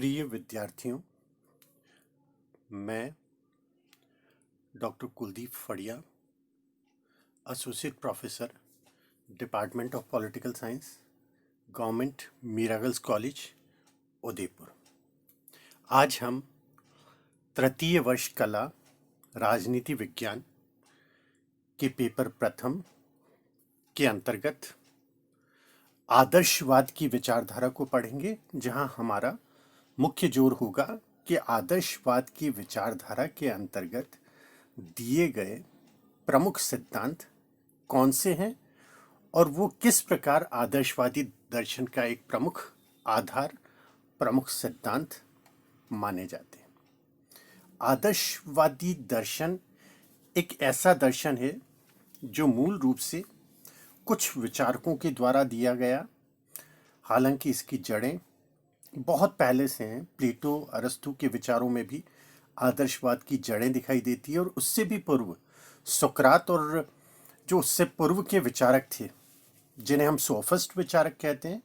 प्रिय विद्यार्थियों, मैं doctor Kuldeep Phadia, associate professor, department of political science, government Meera girls college, Udaipur. आज हम तृतीय वर्ष कला राजनीति विज्ञान के पेपर प्रथम के अंतर्गत आदर्शवाद की विचारधारा को पढ़ेंगे, जहां हमारा मुख्य जोर होगा कि आदर्शवाद की विचारधारा के अंतर्गत दिए गए प्रमुख सिद्धांत कौन से हैं और वो किस प्रकार आदर्शवादी दर्शन का एक प्रमुख आधार, प्रमुख सिद्धांत माने जाते हैं। आदर्शवादी दर्शन एक ऐसा दर्शन है जो मूल रूप से कुछ विचारकों के द्वारा दिया गया, हालांकि इसकी जड़ें बहुत पहले से हैं। प्लेटो, अरस्तु के विचारों में भी आदर्शवाद की जड़ें दिखाई देती है, और उससे भी पूर्व सुकरात और जो उससे पूर्व के विचारक थे, जिन्हें हम सोफिस्ट विचारक कहते हैं,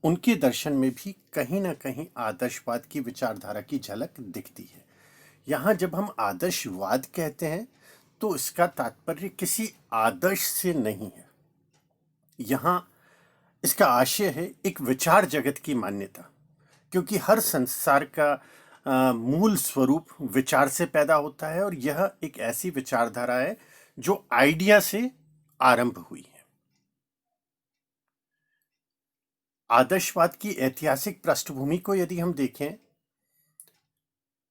उनके दर्शन में भी कहीं ना कहीं आदर्शवाद की विचारधारा की झलक दिखती है। यहाँ जब हम आदर्शवाद कहते हैं तो इसका तात्पर्य किसी आदर्श से नहीं है। यहाँ इसका आशय है एक विचार जगत की मान्यता, क्योंकि हर संसार का मूल स्वरूप विचार से पैदा होता है, और यह एक ऐसी विचारधारा है जो आइडिया से आरंभ हुई है। आदर्शवाद की ऐतिहासिक पृष्ठभूमि को यदि हम देखें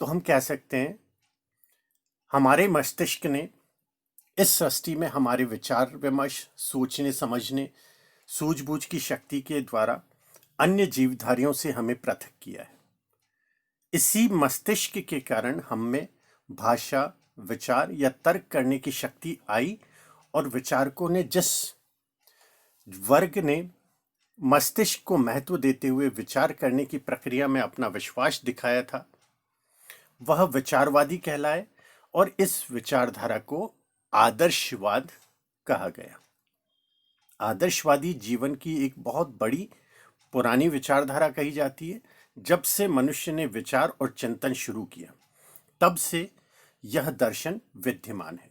तो हम कह सकते हैं हमारे मस्तिष्क ने इस सृष्टि में हमारे विचार विमर्श, सोचने समझने, सूझबूझ की शक्ति के द्वारा अन्य जीवधारियों से हमें पृथक किया है। इसी मस्तिष्क के कारण हम में भाषा, विचार या तर्क करने की शक्ति आई, और विचारकों ने जिस वर्ग ने मस्तिष्क को महत्व देते हुए विचार करने की प्रक्रिया में अपना विश्वास दिखाया था, वह विचारवादी कहलाए, और इस विचारधारा को आदर्शवाद कहा गया। आदर्शवादी जीवन की एक बहुत बड़ी पुरानी विचारधारा कही जाती है। जब से मनुष्य ने विचार और चिंतन शुरू किया, तब से यह दर्शन विद्यमान है।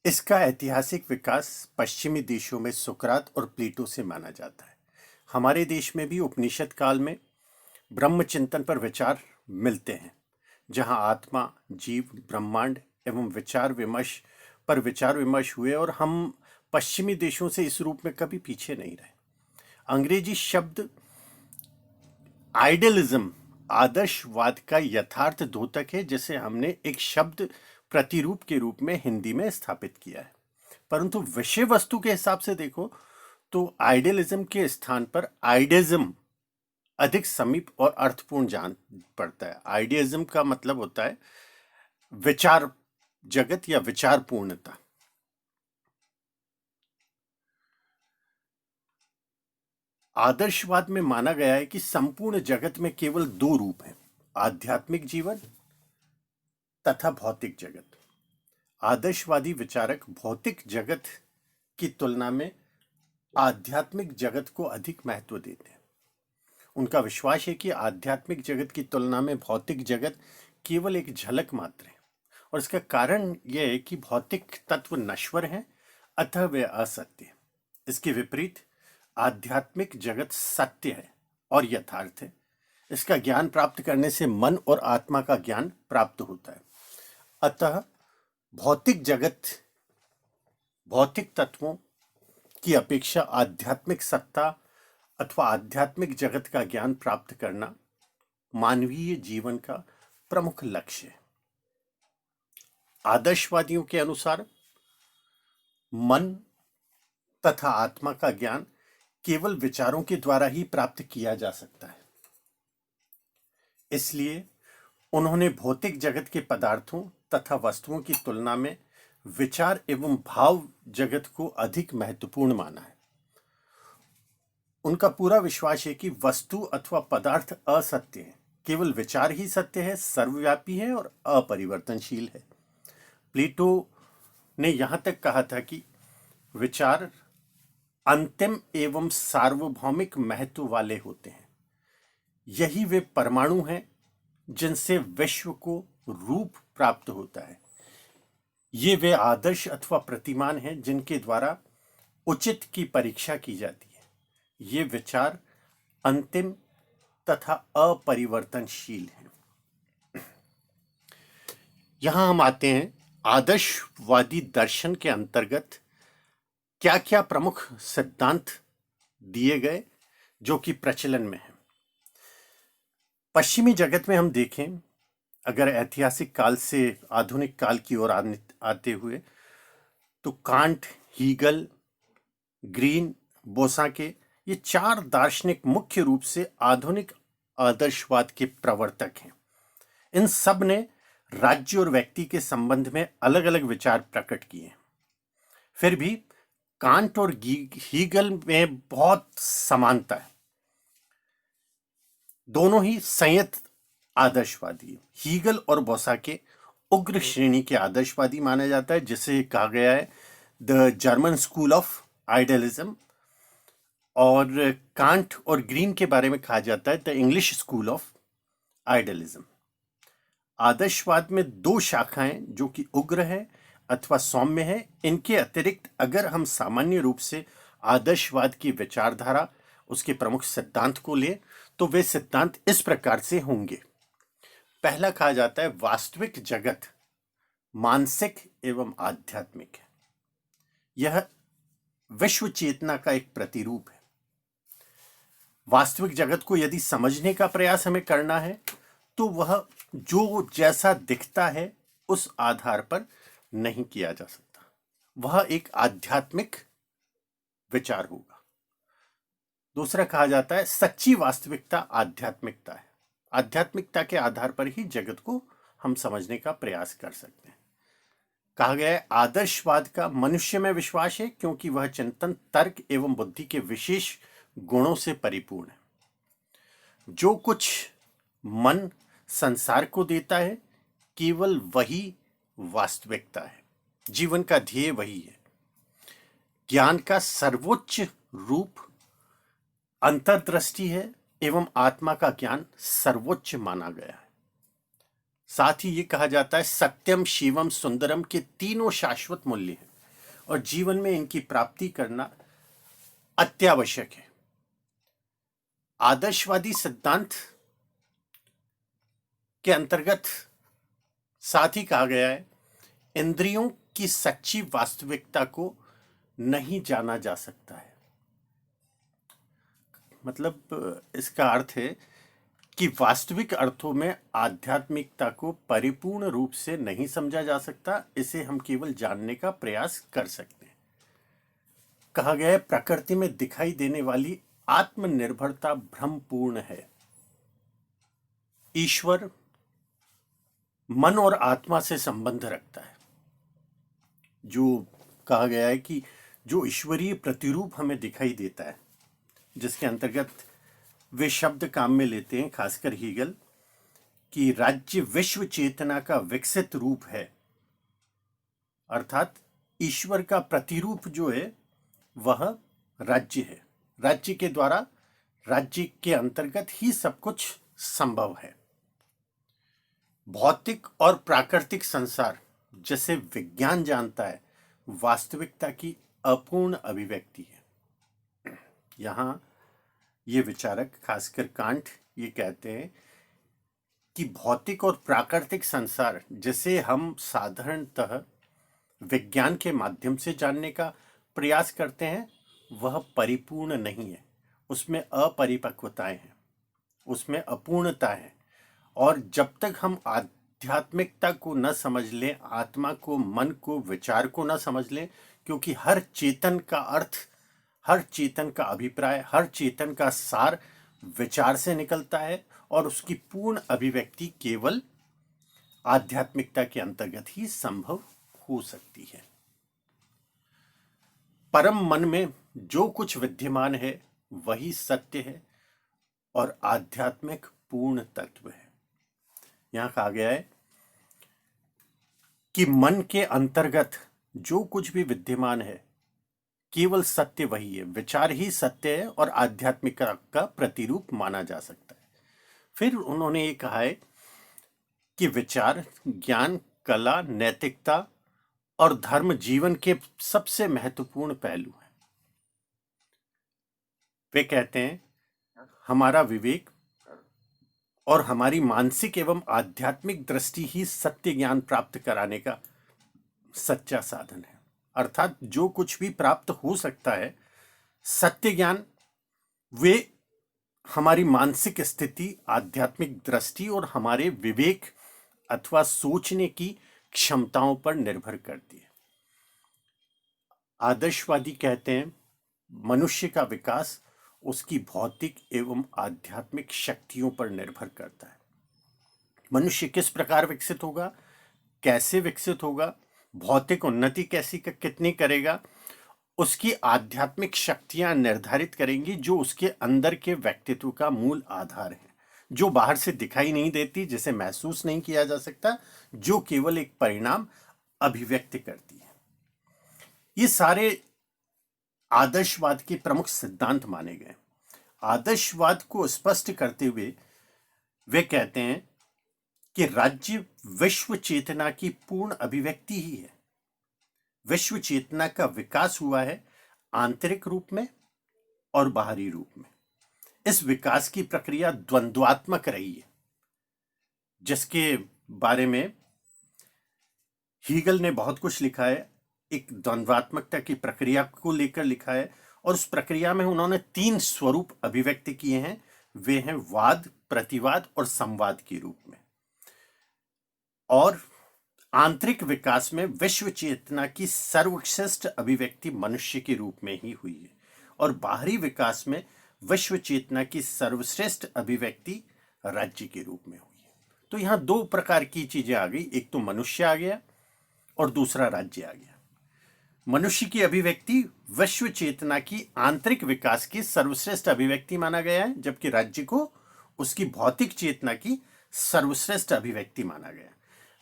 इसका ऐतिहासिक विकास पश्चिमी देशों में सुकरात और प्लेटो से माना जाता है। हमारे देश में भी उपनिषद काल में ब्रह्म चिंतन पर विचार मिलते हैं, जहां आत्मा, जीव, ब्रह्मांड एवं विचार विमर्श हुए, और हम पश्चिमी देशों से इस रूप में कभी पीछे नहीं रहे। अंग्रेजी शब्द आइडियलिज्म आदर्शवाद का यथार्थ द्योतक है, जिसे हमने एक शब्द प्रतिरूप के रूप में हिंदी में स्थापित किया है। परंतु विषय वस्तु के हिसाब से देखो तो आइडियलिज्म के स्थान पर आइडियज्म अधिक समीप और अर्थपूर्ण जान पड़ता है। आइडियज्म का मतलब होता है विचार जगत या विचार पूर्णता। आदर्शवाद में माना गया है कि संपूर्ण जगत में केवल दो रूप हैं, आध्यात्मिक जीवन तथा भौतिक जगत। आदर्शवादी विचारक भौतिक जगत की तुलना में आध्यात्मिक जगत को अधिक महत्व देते हैं। उनका विश्वास है कि आध्यात्मिक जगत की तुलना में भौतिक जगत केवल एक झलक मात्र है, और इसका कारण यह है कि भौतिक तत्व नश्वर हैं, अतः वे असत्य हैं। इसके विपरीत आध्यात्मिक जगत सत्य है और यथार्थ है। इसका ज्ञान प्राप्त करने से मन और आत्मा का ज्ञान प्राप्त होता है। अतः भौतिक जगत, भौतिक तत्वों की अपेक्षा आध्यात्मिक सत्ता अथवा आध्यात्मिक जगत का ज्ञान प्राप्त करना मानवीय जीवन का प्रमुख लक्ष्य है। आदर्शवादियों के अनुसार मन तथा आत्मा का ज्ञान केवल विचारों के द्वारा ही प्राप्त किया जा सकता है। इसलिए उन्होंने भौतिक जगत के पदार्थों तथा वस्तुओं की तुलना में विचार एवं भाव जगत को अधिक महत्वपूर्ण माना है। उनका पूरा विश्वास है कि वस्तु अथवा पदार्थ असत्य है, केवल विचार ही सत्य है, सर्वव्यापी है और अपरिवर्तनशील है। प्लेटो ने यहां तक कहा था कि विचार अंतिम एवं सार्वभौमिक महत्व वाले होते हैं। यही वे परमाणु हैं जिनसे विश्व को रूप प्राप्त होता है। ये वे आदर्श अथवा प्रतिमान हैं जिनके द्वारा उचित की परीक्षा की जाती है। ये विचार अंतिम तथा अपरिवर्तनशील हैं। यहां हम आते हैं आदर्शवादी दर्शन के अंतर्गत क्या क्या प्रमुख सिद्धांत दिए गए जो कि प्रचलन में है। पश्चिमी जगत में हम देखें, अगर ऐतिहासिक काल से आधुनिक काल की ओर आते हुए, तो कांट, हीगल, ग्रीन, बोसाके, ये चार दार्शनिक मुख्य रूप से आधुनिक आदर्शवाद के प्रवर्तक हैं। इन सब ने राज्य और व्यक्ति के संबंध में अलग अलग विचार प्रकट किए। फिर भी कांट और हीगल में बहुत समानता है। दोनों ही संयत आदर्शवादी। हीगल और बोसाके उग्र श्रेणी के आदर्शवादी माना जाता है, जिसे कहा गया है the German school of idealism. और कांट और ग्रीन के बारे में कहा जाता है the English school of idealism. आदर्शवाद में दो शाखाएं जो कि उग्र है अथवा सौम्य है। इनके अतिरिक्त अगर हम सामान्य रूप से आदर्शवाद की विचारधारा, उसके प्रमुख सिद्धांत को लें, तो वे सिद्धांत इस प्रकार से होंगे। पहला कहा जाता है वास्तविक जगत मानसिक एवं आध्यात्मिक है। यह विश्व चेतना का एक प्रतिरूप है। वास्तविक जगत को यदि समझने का प्रयास हमें करना है तो वह जो जैसा दिखता है उस आधार पर नहीं किया जा सकता। वह एक आध्यात्मिक विचार होगा। दूसरा कहा जाता है सच्ची वास्तविकता आध्यात्मिकता है। आध्यात्मिकता के आधार पर ही जगत को हम समझने का प्रयास कर सकते हैं। कहा गया है आदर्शवाद का मनुष्य में विश्वास है क्योंकि वह चिंतन, तर्क एवं बुद्धि के विशेष गुणों से परिपूर्ण है। जो कुछ मन संसार को देता है केवल वही वास्तविकता है। जीवन का ध्येय वही है। ज्ञान का सर्वोच्च रूप अंतर्दृष्टि है एवं आत्मा का ज्ञान सर्वोच्च माना गया है। साथ ही ये कहा जाता है सत्यम, शिवम, सुंदरम के तीनों शाश्वत मूल्य हैं और जीवन में इनकी प्राप्ति करना अत्यावश्यक है। आदर्शवादी सिद्धांत के अंतर्गत साथ ही कहा गया है इंद्रियों की सच्ची वास्तविकता को नहीं जाना जा सकता है। मतलब इसका अर्थ है कि वास्तविक अर्थों में आध्यात्मिकता को परिपूर्ण रूप से नहीं समझा जा सकता। इसे हम केवल जानने का प्रयास कर सकते हैं। कहा गया है प्रकृति में दिखाई देने वाली आत्मनिर्भरता भ्रमपूर्ण है। ईश्वर मन और आत्मा से संबंध रखता है। जो कहा गया है कि जो ईश्वरीय प्रतिरूप हमें दिखाई देता है, जिसके अंतर्गत वे शब्द काम में लेते हैं, खासकर हीगल, कि राज्य विश्व चेतना का विकसित रूप है। अर्थात ईश्वर का प्रतिरूप जो है वह राज्य है। राज्य के द्वारा, राज्य के अंतर्गत ही सब कुछ संभव है। भौतिक और प्राकृतिक संसार जैसे विज्ञान जानता है वास्तविकता की अपूर्ण अभिव्यक्ति है। यहां ये विचारक, खासकर कांट, ये कहते हैं कि भौतिक और प्राकृतिक संसार जिसे हम साधारणतः विज्ञान के माध्यम से जानने का प्रयास करते हैं वह परिपूर्ण नहीं है। उसमें अपरिपक्वताएं हैं, उसमें अपूर्णता है। और जब तक हम आध्यात्मिकता को न समझ लें, आत्मा को, मन को, विचार को न समझ लें, क्योंकि हर चेतन का अर्थ, हर चेतन का अभिप्राय, हर चेतन का सार विचार से निकलता है और उसकी पूर्ण अभिव्यक्ति केवल आध्यात्मिकता के अंतर्गत ही संभव हो सकती है। परम मन में जो कुछ विद्यमान है वही सत्य है और आध्यात्मिक पूर्ण तत्व है। यहां कहा गया है कि मन के अंतर्गत जो कुछ भी विद्यमान है केवल सत्य वही है। विचार ही सत्य है और आध्यात्मिकता का प्रतिरूप माना जा सकता है। फिर उन्होंने ये कहा है कि विचार, ज्ञान, कला, नैतिकता और धर्म जीवन के सबसे महत्वपूर्ण पहलू हैं। वे कहते हैं हमारा विवेक और हमारी मानसिक एवं आध्यात्मिक दृष्टि ही सत्य ज्ञान प्राप्त कराने का सच्चा साधन है। अर्थात जो कुछ भी प्राप्त हो सकता है सत्य ज्ञान, वे हमारी मानसिक स्थिति, आध्यात्मिक दृष्टि और हमारे विवेक अथवा सोचने की क्षमताओं पर निर्भर करती है। आदर्शवादी कहते हैं मनुष्य का विकास उसकी भौतिक एवं आध्यात्मिक शक्तियों पर निर्भर करता है। मनुष्य किस प्रकार विकसित होगा, कैसे विकसित होगा, भौतिक उन्नति कैसी कितनी करेगा, उसकी आध्यात्मिक शक्तियां निर्धारित करेंगी, जो उसके अंदर के व्यक्तित्व का मूल आधार है, जो बाहर से दिखाई नहीं देती, जिसे महसूस नहीं किया जा सकता, जो केवल एक परिणाम अभिव्यक्त करती है। ये सारे आदर्शवाद के प्रमुख सिद्धांत माने गए। आदर्शवाद को स्पष्ट करते हुए वे कहते हैं कि राज्य विश्व चेतना की पूर्ण अभिव्यक्ति ही है। विश्व चेतना का विकास हुआ है आंतरिक रूप में और बाहरी रूप में। इस विकास की प्रक्रिया द्वंद्वात्मक रही है, जिसके बारे में हीगल ने बहुत कुछ लिखा है। एक द्वंद्वात्मकता की प्रक्रिया को लेकर लिखा है और उस प्रक्रिया में उन्होंने 3 स्वरूप अभिव्यक्त किए हैं। वे हैं वाद, प्रतिवाद और संवाद के रूप में। और आंतरिक विकास में विश्व चेतना की सर्वश्रेष्ठ अभिव्यक्ति मनुष्य के रूप में ही हुई है और बाहरी विकास में विश्व चेतना की सर्वश्रेष्ठ अभिव्यक्ति राज्य के रूप में हुई है। तो यहां 2 प्रकार की चीजें आ गई, एक तो मनुष्य आ गया और दूसरा राज्य आ गया। मनुष्य की अभिव्यक्ति विश्व चेतना की आंतरिक विकास की सर्वश्रेष्ठ अभिव्यक्ति माना गया है, जबकि राज्य को उसकी भौतिक चेतना की सर्वश्रेष्ठ अभिव्यक्ति माना गया।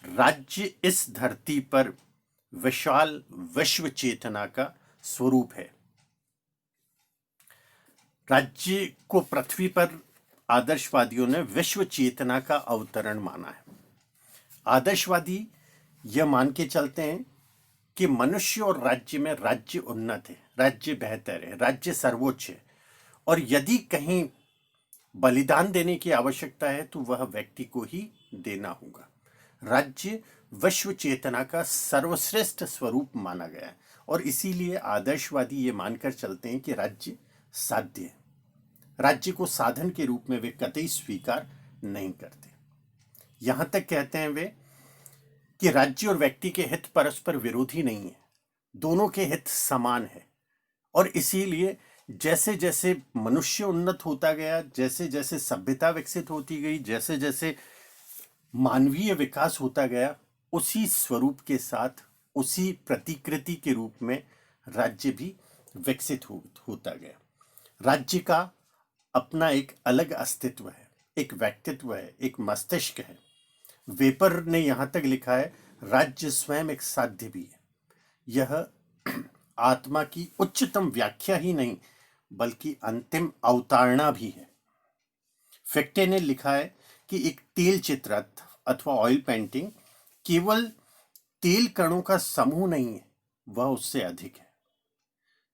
राज्य इस धरती पर विशाल विश्व चेतना का स्वरूप है। राज्य को पृथ्वी पर आदर्शवादियों ने विश्व चेतना का अवतरण माना है। आदर्शवादी यह मान के चलते हैं कि मनुष्य और राज्य में राज्य उन्नत है, राज्य बेहतर है, राज्य सर्वोच्च है और यदि कहीं बलिदान देने की आवश्यकता है तो वह व्यक्ति को ही देना होगा। राज्य विश्व चेतना का सर्वश्रेष्ठ स्वरूप माना गया है और इसीलिए आदर्शवादी ये मानकर चलते हैं कि राज्य साध्य है। राज्य को साधन के रूप में वे कतई स्वीकार नहीं करते। यहां तक कहते हैं वे कि राज्य और व्यक्ति के हित परस्पर विरोधी नहीं है, दोनों के हित समान है और इसीलिए जैसे जैसे मनुष्य उन्नत होता गया, जैसे जैसे सभ्यता विकसित होती गई, जैसे जैसे मानवीय विकास होता गया, उसी स्वरूप के साथ उसी प्रतिकृति के रूप में राज्य भी विकसित होता गया। राज्य का अपना एक अलग अस्तित्व है, एक व्यक्तित्व है, एक मस्तिष्क है। वेपर ने यहां तक लिखा है राज्य स्वयं एक साध्य भी है। यह आत्मा की उच्चतम व्याख्या ही नहीं बल्कि अंतिम अवतारणा भी है। फिक्टे ने लिखा है कि एक तेल चित्र अथवा ऑयल पेंटिंग केवल तेल कणों का समूह नहीं है, वह उससे अधिक है।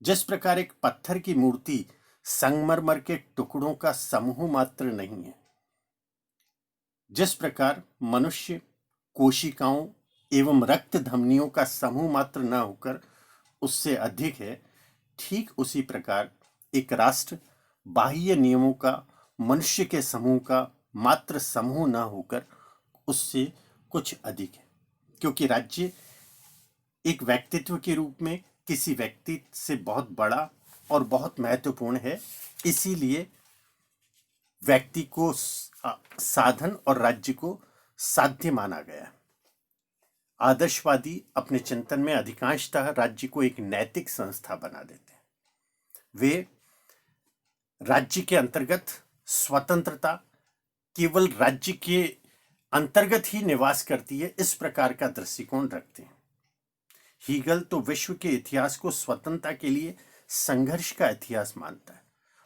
जिस प्रकार एक पत्थर की मूर्ति संगमरमर के टुकड़ों का समूह मात्र नहीं है, जिस प्रकार मनुष्य कोशिकाओं एवं रक्त धमनियों का समूह मात्र न होकर उससे अधिक है, ठीक उसी प्रकार एक राष्ट्र बाह्य नियमों का, मनुष्य के समूह का मात्र समूह न होकर उससे कुछ अधिक है। क्योंकि राज्य एक व्यक्तित्व के रूप में किसी व्यक्ति से बहुत बड़ा और बहुत महत्वपूर्ण है, इसीलिए व्यक्ति को साधन और राज्य को साध्य माना गया। आदर्शवादी अपने चिंतन में अधिकांशतः राज्य को एक नैतिक संस्था बना देते हैं। वे राज्य के अंतर्गत स्वतंत्रता केवल राज्य के अंतर्गत ही निवास करती है, इस प्रकार का दृष्टिकोण रखते हैं। हीगल तो विश्व के इतिहास को स्वतंत्रता के लिए संघर्ष का इतिहास मानता है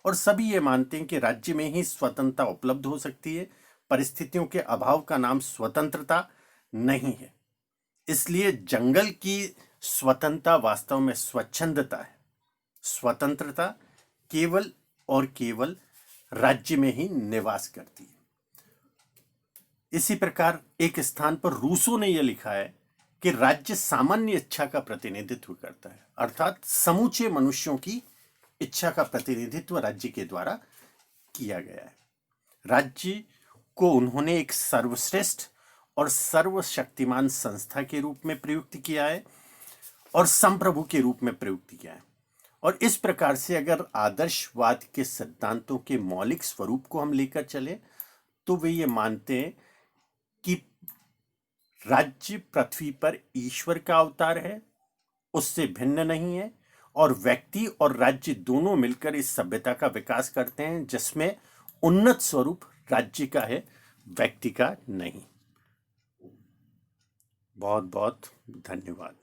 और सभी ये मानते हैं कि राज्य में ही स्वतंत्रता उपलब्ध हो सकती है, परिस्थितियों के अभाव का नाम स्वतंत्रता नहीं है। इसलिए जंगल की स्वतंत्रता वास्तव में स्वच्छंदता है। स्वतंत्रता केवल और केवल राज्य में ही निवास करती है। इसी प्रकार एक स्थान पर रूसो ने यह लिखा है कि राज्य सामान्य इच्छा का प्रतिनिधित्व करता है, अर्थात समूचे मनुष्यों की इच्छा का प्रतिनिधित्व राज्य के द्वारा किया गया है। राज्य को उन्होंने एक सर्वश्रेष्ठ और सर्वशक्तिमान संस्था के रूप में प्रयुक्त किया है और संप्रभु के रूप में प्रयुक्त किया है। और इस प्रकार से अगर आदर्शवाद के सिद्धांतों के मौलिक स्वरूप को हम लेकर चले तो वे ये मानते हैं कि राज्य पृथ्वी पर ईश्वर का अवतार है, उससे भिन्न नहीं है, और व्यक्ति और राज्य दोनों मिलकर इस सभ्यता का विकास करते हैं जिसमें उन्नत स्वरूप राज्य का है, व्यक्ति का नहीं। बहुत बहुत धन्यवाद।